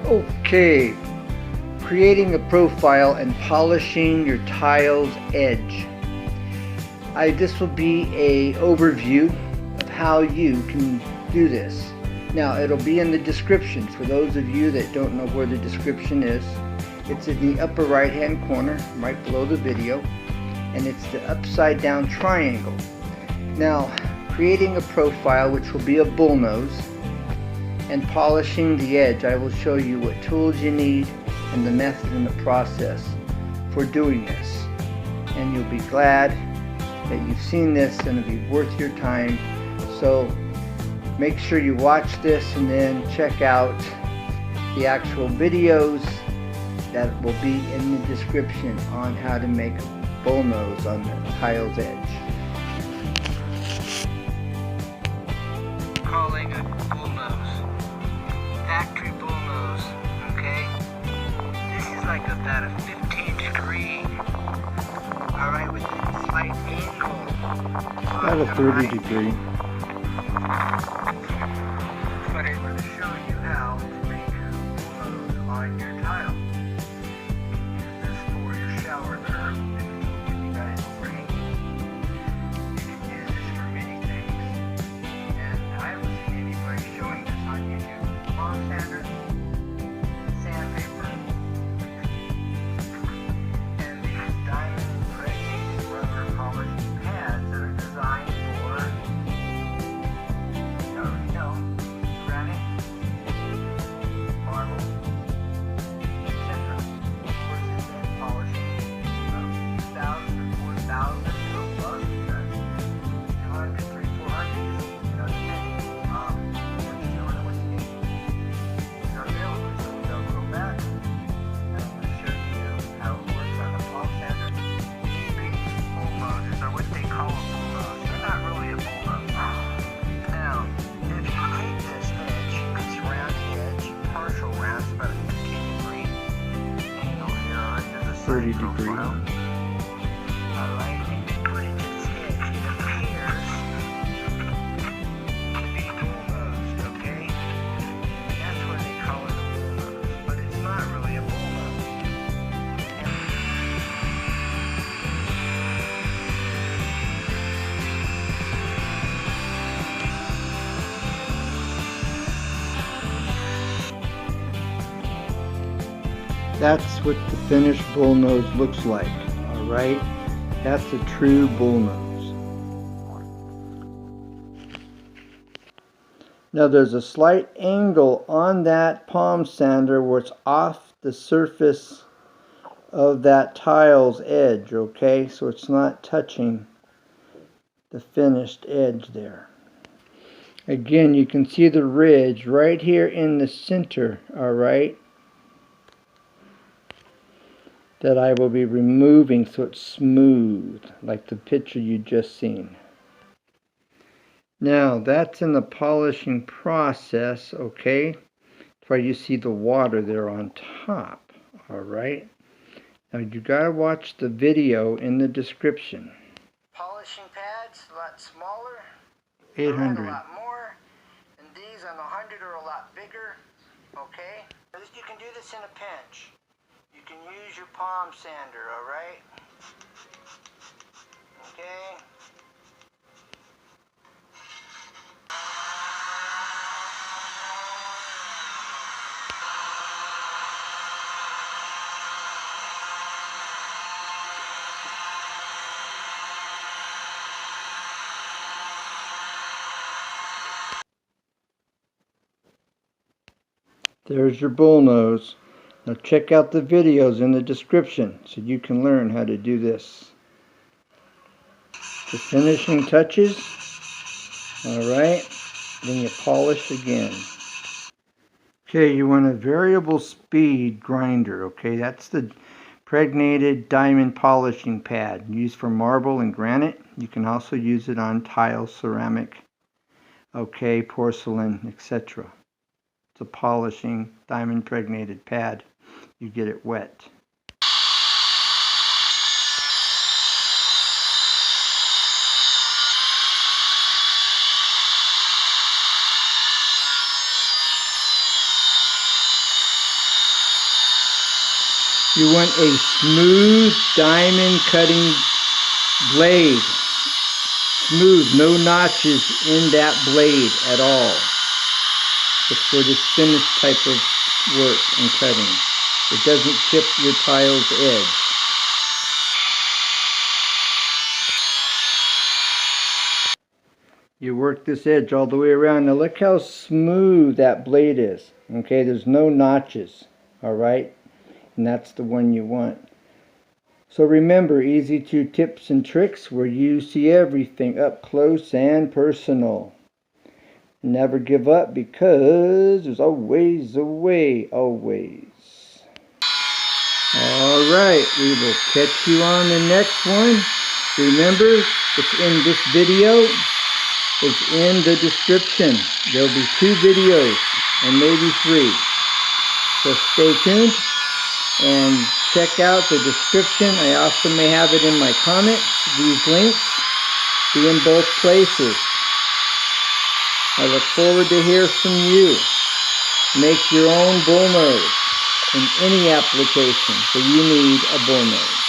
Okay, creating a profile and polishing your tile's edge. This will be a overview of how you can do this. Now it'll be in the description for those of you that don't know where the description is. It's in the upper right hand corner right below the video, and it's the upside down triangle. Now creating a profile, which will be a bullnose, and polishing the edge, I will show you what tools you need and the method and the process for doing this. And you'll be glad that you've seen this and it'll be worth your time. So make sure you watch this and then check out the actual videos that will be in the description on how to make a bullnose on the tile's edge. Calling a bullnose. Factory bullnose, okay? This is like about a 15 degree, alright, with a slight angle. About a 30 degree. But I'm going to show you how to make a bullnose on your tile. Use this for your shower curve. If you guys overhanging, you can use this for many things. And I haven't seen anybody showing this on YouTube. Sanders, sandpaper, and these diamond impregnated rubber polishing pads that are designed for, you already know, granite, marble, etc. Of course, it's in polishing from 2,000 to 4,000 to plus 200, 300, 400, you know, depending on what you're doing and what you need. Available, so they'll go back. And I'm going to show you how it works on the palm sander. These bullnoses are what they call a bullnose. They're not really a bullnose. Now, if you take this edge, it's round edge, partial round, it's about a 15 degree angle here, alright, there's a 30 degree. Alright, and you put it to this edge, it appears to be bullnosed, okay? That's what they call it, a bullnose, but it's not really a bullnose. That's what the finished bullnose looks like. Alright, that's a true bullnose. Now there's a slight angle on that palm sander where it's off the surface of that tile's edge, okay? So it's not touching the finished edge there. Again, you can see the ridge right here in the center, alright? That I will be removing so it's smooth, like the picture you just seen. Now that's in the polishing process, okay? That's why you see the water there on top, alright? Now you gotta watch the video in the description. Polishing pads, a lot smaller. 800. A lot more. And these on the 100 are a lot bigger, okay? You can do this in a pinch. You can use your palm sander, alright? Okay? There's your bullnose. Now check out the videos in the description so you can learn how to do this. The finishing touches. Alright. Then you polish again. Okay, you want a variable speed grinder. Okay, that's the impregnated diamond polishing pad used for marble and granite. You can also use it on tile, ceramic, okay, porcelain, etc. It's a polishing diamond impregnated pad. You get it wet. You want a smooth diamond cutting blade. Smooth, no notches in that blade at all. It's for this finished type of work and cutting. It doesn't chip your tile's edge. You work this edge all the way around. Now look how smooth that blade is. Okay, there's no notches. Alright? And that's the one you want. So remember, Easy 2 tips and tricks where you see everything up close and personal. Never give up because there's always a way, always. Alright, we will catch you on the next one. Remember, it's in this video. It's in the description. There'll be 2 videos and maybe 3. So stay tuned and check out the description. I also may have it in my comments. These links be in both places. I look forward to hear from you. Make your own bullnose in any application that you need a bullnose.